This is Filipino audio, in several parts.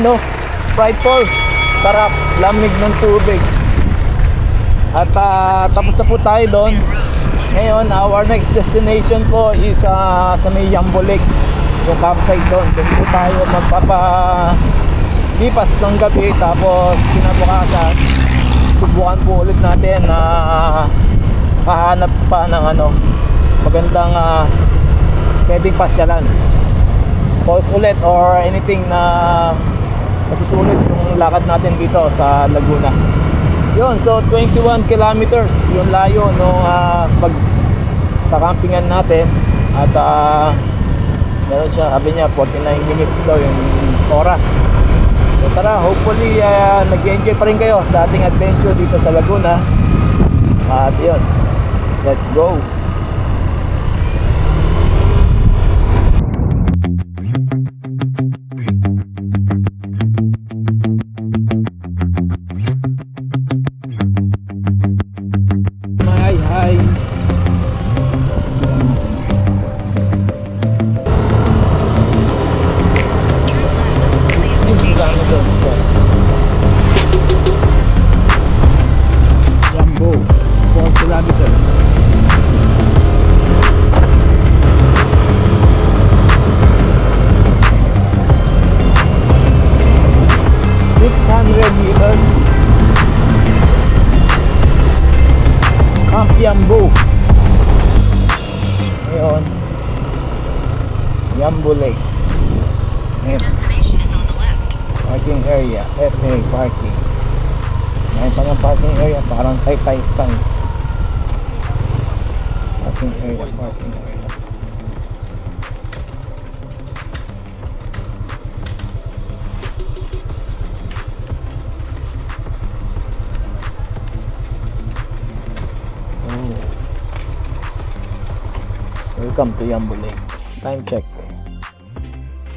ano, Sprite Falls. Sarap, lamig ng tubig. At tapos na po tayo doon. Ngayon, our next destination po is sa may Yambo Lake. Yung campsite doon. Doon po tayo magpapalipas ng gabi. Tapos kinabukasan, subukan po ulit natin na kahanap pa ng ano, magandang pwedeng pasyalan. Falls ulit or anything na masusulit yung lakad natin dito sa Laguna. Yun, so 21 kilometers yung layo nung pagkakampingan natin. At meron siya, sabi niya 49 minutes daw yung oras. So tara, hopefully nag-enjoy pa rin kayo sa ating adventure dito sa Laguna. At yun, let's go. Hi. Yambo, 4 kilometers. Meters. Camp Yambo. Ngayon, Yambo Lake. Parking area, FA parking. May pa ng parking area, parang Taytay style. Parking area, parking area. Welcome to Yambo Lake. Time check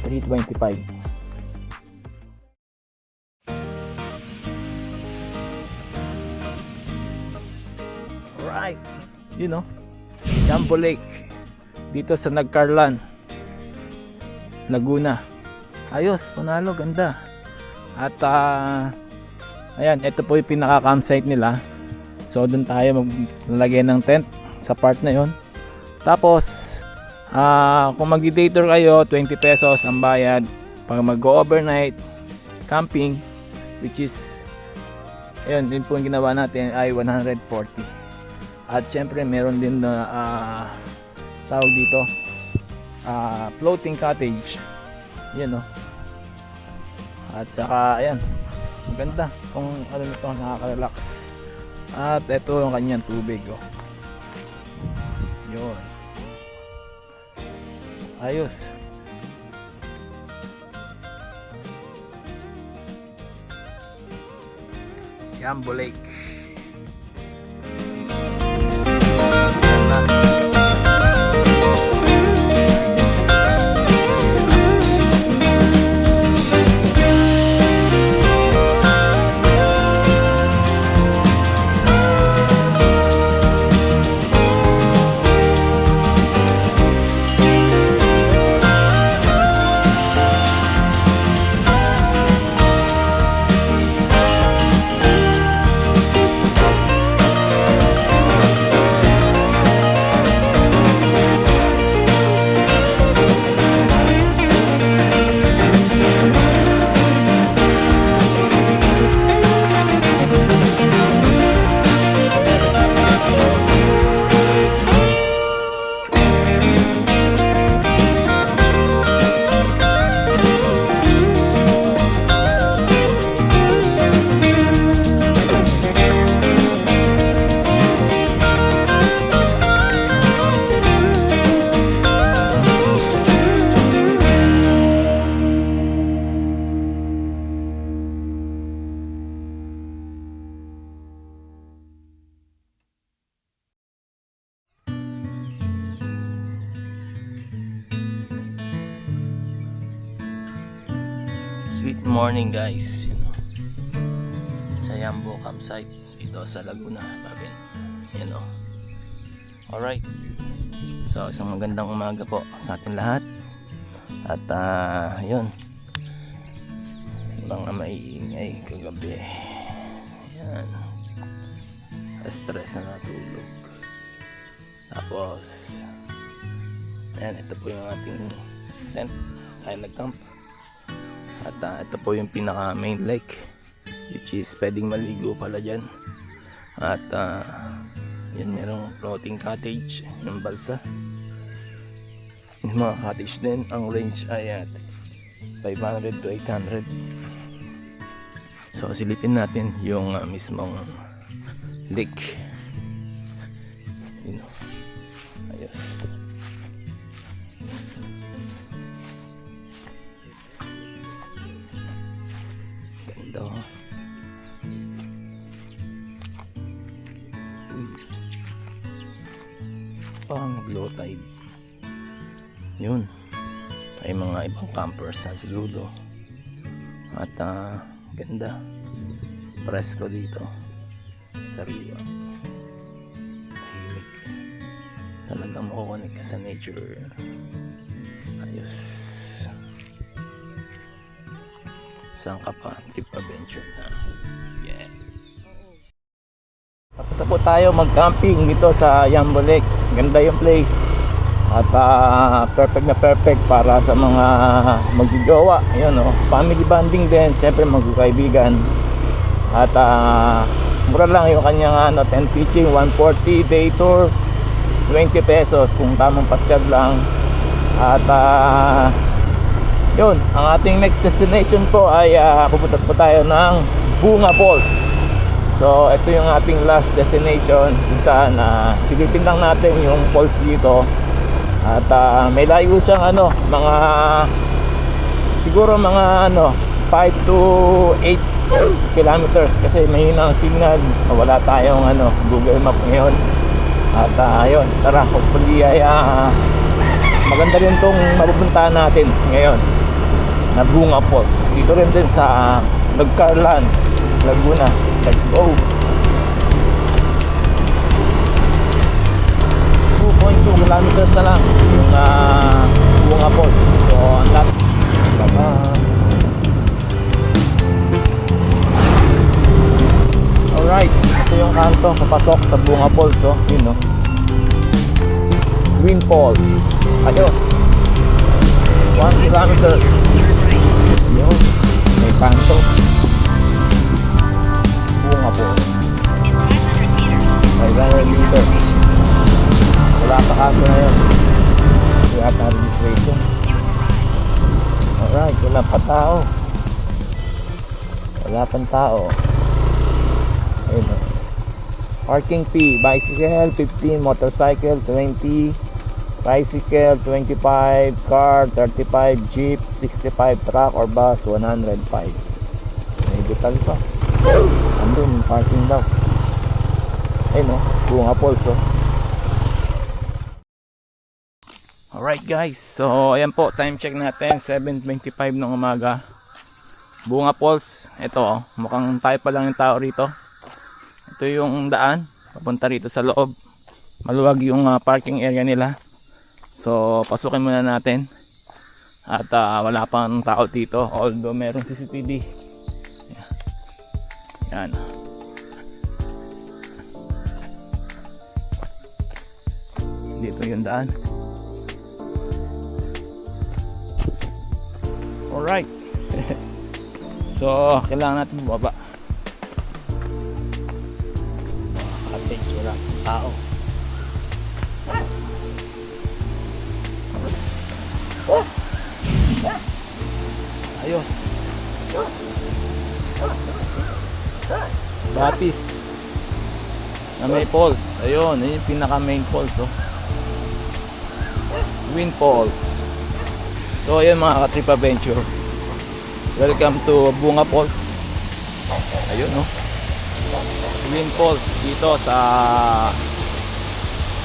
3:25. Alright, you know, Yambo Lake dito sa Nagcarlan, Laguna. Ayos, panalo, ganda. At ayan, ito po yung pinaka-campsite nila. So doon tayo maglalagay ng tent sa part na yon. Tapos kung mag-day tour kayo, 20 pesos ang bayad. Pag mag-overnight camping, which is ayun, din po yung ginawa natin ay 140. At syempre meron din na tawag dito floating cottage. Yan, no? At saka ayan, maganda kung ano nito, nakaka-relax. At ito yung kanyang tubig, oh. Yun. Ayos. Yambo Lake. Sweet morning, guys, you know, sa Yambo campsite dito sa Laguna, Babin. You know. Alright. So isang magandang umaga po sa atin lahat. At yun, mga maiingay kagabi. Yan, stress na natulog. Tapos ayan, ito po yung ating tent tayo nag-camp. At ito po yung pinaka main lake, which is pwedeng maligo pala dyan. At yan, merong floating cottage, yung balsa. Yung mga cottage din, ang range ay 500 to 800. So silipin natin yung mismong lake. Yun. Ayos. Ganda. Parang nag-low tide. Yun, ay mga ibang campers na siguro. At ganda, presko dito, sariwa, tahimik, talagang makukunik ka sa nature. Ayos. Saan ka pa? Trip adventure na. Yeah. Tapos na po tayo mag-camping dito sa Yambo Lake. Ganda yung place. At perfect na perfect para sa mga magjojowa. Ayun, family bonding din, siyempre magkakaibigan. At mura lang yung kanyang tent pitching, 140, day tour 20 pesos kung tamang pasyal lang. At yun, ang ating next destination po ay pupunta po tayo ng Bunga Falls. So ito yung ating last destination kung saan silipin lang natin yung falls dito. At may layo siyang mga siguro mga 5 to 8 kilometers kasi mahina ang signal, wala tayong Google Map ngayon. At ayun, tara, hopefully ay maganda rin tong mapupuntahan natin ngayon na Bunga Falls. Dito rin din sa Nagcarlan, Laguna. Let's go. 2.2 kilometers na lang yung Bunga Falls. So ang lap alright, ito yung kanto papasok sa Bunga Falls. Yun, Green Falls. Ayos, 1 kilometer. Yun, may kanto Bunga Falls, 500 meters. Wala pa kanto na yun, wala pa registration. Alright, wala pa tao, wala pang tao. Ayun, parking fee, bicycle 15, motorcycle 20, tricycle 25, car 35, jeep 65, truck or bus 105. May detal pa. Andun yung parking daw. Ayun, Bunga Falls. Alright guys, so ayan po, time check natin 7:25 ng umaga. Bunga Falls. Ito, mukhang tayo pa lang yung tao rito. Ito yung daan papunta rito sa loob. Maluwag yung parking area nila. So pasukin muna natin. At wala pang tao dito, although merong CCTV. Yan. Dito yung daan. Alright. So kailangan natin bumaba. Cottage, wala tao. Ayos. Batis na may falls. Ayun, yun yung pinaka main falls. Wind Falls. So ayun mga ka-trip adventure, welcome to Bunga Falls. Ayun, Wind Falls dito sa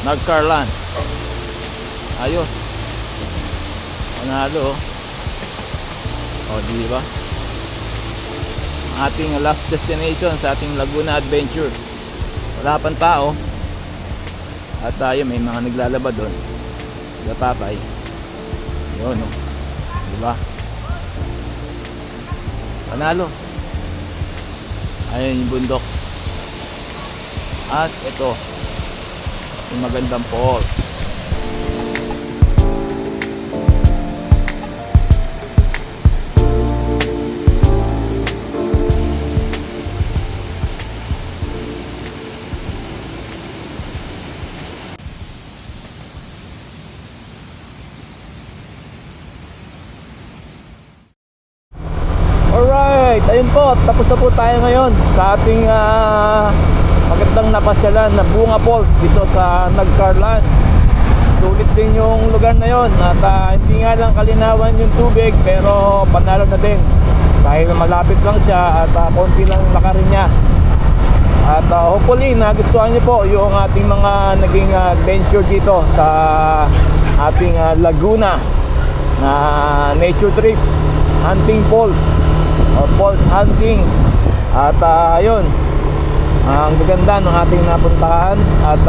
Nagcarlan. Ayos, panalo. Diba? Ang ating last destination sa ating Laguna adventure. Wala pang tao. At may mga naglalaba doon. Gapapay. Yun, diba? Panalo. Ayun yung bundok. At ito, yung magandang falls. Alright, ayun po, tapos na po tayo ngayon sa ating magandang napasyalan na Bunga Falls dito sa Nagcarlan. Sulit din yung lugar na yon at hindi nga lang kalinawan yung tubig pero panalo na din dahil malapit lang siya at konti lang lakarin niya. At hopefully nagustuhan niyo po yung ating mga naging adventure dito sa ating Laguna na nature trip, hunting falls or falls hunting. At ayun, ang gaganda ng ating napuntahan. At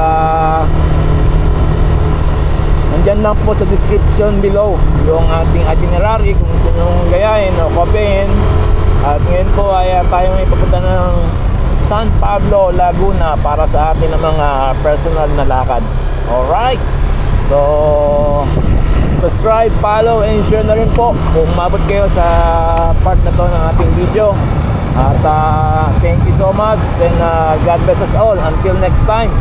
nandyan lang po sa description below yung ating itinerary kung gusto nyong gayahin o kopyahin. At ngayon po ay tayo may papunta ng San Pablo, Laguna para sa atin ng mga personal na lakad. Alright, so subscribe, follow, and share na rin po kung umabot kayo sa part na to ng ating video. At thank you so much and God bless us all until next time.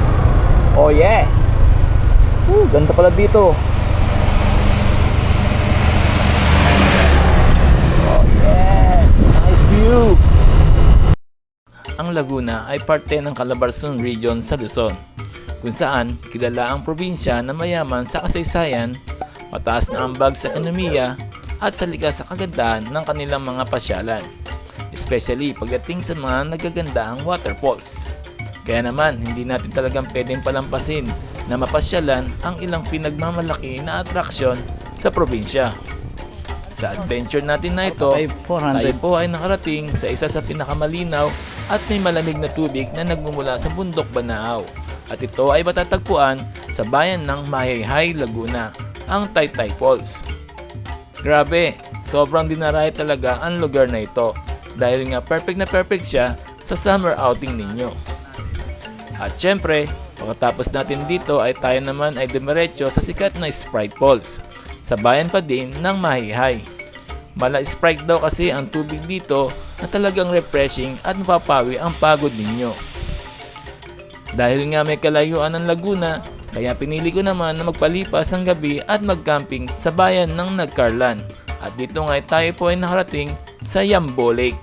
Oh yeah, ganda pala dito. Oh yeah, nice view. Ang Laguna ay parte ng Calabarzon Region sa Luzon, kung saan kilala ang probinsya na mayaman sa kasaysayan, mataas na ambag sa ekonomiya at sa likas sa kagandahan ng kanilang mga pasyalan, especially pagdating sa mga nagagandaang waterfalls. Kaya naman hindi natin talagang pwedeng palampasin na mapasyalan ang ilang pinagmamalaki na atraksyon sa probinsya. Sa adventure natin na ito, tayo po ay nakarating sa isa sa pinakamalinaw at may malamig na tubig na nagmumula sa bundok Banaaw. At ito ay matatagpuan sa bayan ng Mahihai, Laguna, ang Taytay Falls. Grabe, sobrang dinaray talaga ang lugar na ito dahil nga perfect na perfect siya sa summer outing ninyo. At syempre, pagkatapos natin dito ay tayo naman ay dumiretso sa sikat na Sprite Falls sa bayan pa din ng Mahihai. Mala Sprite daw kasi ang tubig dito na talagang refreshing at mapapawi ang pagod ninyo. Dahil nga may kalayuan ng Laguna, kaya pinili ko naman na magpalipas ng gabi at magcamping sa bayan ng Nagcarlan. At dito nga tayo po ay nakarating sa Yambo Lake.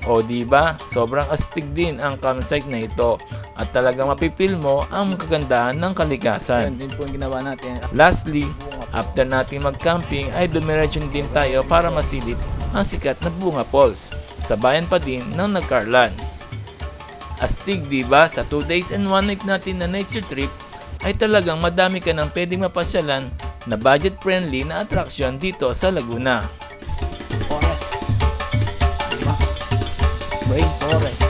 O diba, sobrang astig din ang campsite na ito at talagang mapipil mo ang kagandahan ng kalikasan. Yan din po ang ginawa natin. Lastly, after natin mag-camping ay dumiretso din tayo para masilip ang sikat na Bunga Falls sa bayan pa din ng Nagcarlan. Astig diba, sa 2 days and 1 night natin na nature trip ay talagang madami ka nang pwedeng mapasyalan na budget friendly na attraction dito sa Laguna. Forest. Diba? Rainforest.